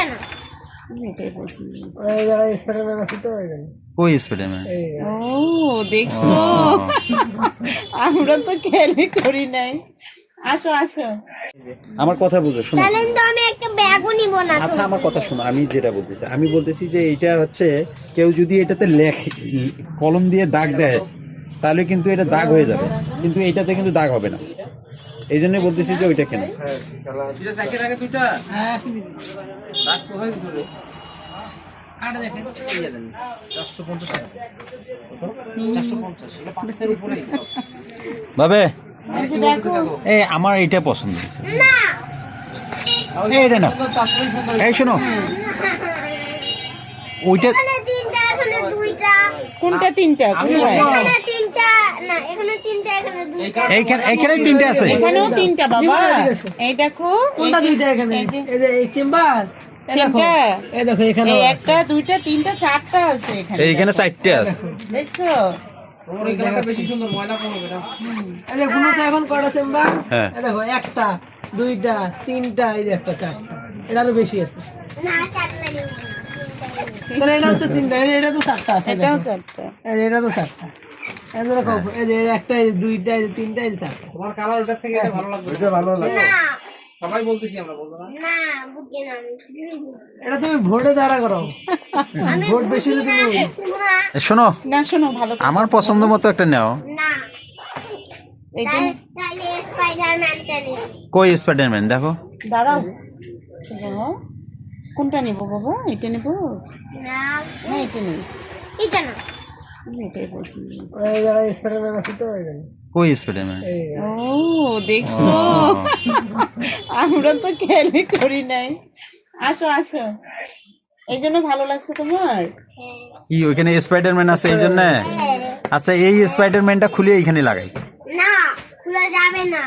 এটা না এটাই পছন্দ হয়েছে। এই জায়গায় স্পাইডারম্যান আছে তো এখানে। কই স্পাইডারম্যান? এই ও দেখছো, আমরা তো খেয়ালই করি নাই। আসো আসো, আমার কথা বুঝো, শোনো। তাহলে তো আমি একটা ব্যাগও নিব না তো। আচ্ছা আমার কথা শোনো, আমি যেটা বলতেছি, আমি বলতেছি যে এটা হচ্ছে কেউ যদি এটাতে কলম দিয়ে দাগ দেয় তাহলে কিন্তু এটা দাগ হয়ে যাবে, কিন্তু এটাতে কিন্তু দাগ হবে না। এই জন্যই বলতেছি যে ওইটা কেন। বাবে এই যে দেখো, এই আমার এটা পছন্দ হয়েছে। না এই এটা না, এই শোনো, ওইটা এখানে তিনটা এখানে দুইটা কোনটা তিনটা? কোথায়? এখানে তিনটা না এখানে তিনটা এখানে দুইটা এইখানে তিনটে আছে। এখানেও তিনটা বাবা, এই দেখো কোনটা দুইটা এখানে? এই যে এই যে এই চেম্বার, এই দেখো, তিনটা, এই দেখো এখানে এই একটা দুইটা তিনটা চারটা আছে এখানে। এইখানে চারটে আছে। দেখছো? এই যে গুলোতে এখন কয়টা চেম্বার? হ্যাঁ। এই দেখো একটা, দুইটা, তিনটা, এই যে একটা, চারটা। এটা আরো বেশি আছে। না চারটা নিব না তাহলে এটা তো তিনটা, এই যে এটা তো চারটা আছে। এটাও দেখো। চারটা। এই যে এটা তো চারটা। এই যে দেখো, এই যে একটা, এই যে দুইটা, এই যে তিনটা, এই যে চারটা। না না বুঝি না আমি কিছুই বুঝি না। এটা তুমি ভোটে দ্বারা করো। আমি ভোট বেশি বুঝি হলে না, তুমি না, শোনো, না শোনো ভালো করে। আমার পছন্দ মতো একটা নাও। না এই যে তাহলে স্পাইডারম্যানটা নিব কই স্পাইডারম্যান দেখো। দাঁড়াও, দাঁড়াও। কোনটা নিব বাবা? এটা নিব না না এটা নিব? এটা না এটাই পছন্দ হয়েছে। এই জায়গায় স্পাইডারম্যান আছে তো এখানে। কই স্পাইডারম্যান? এই ও দেখছো, আমরা তো খেয়ালই করি নাই। আসো আসো, এই জন্য ভালো লাগছে তোমার? কি ওইখানে স্পাইডারম্যান আছে এই জন্য? আচ্ছা এই স্পাইডারম্যানটা খুলে এইখানে লাগাই। না খোলা যাবে না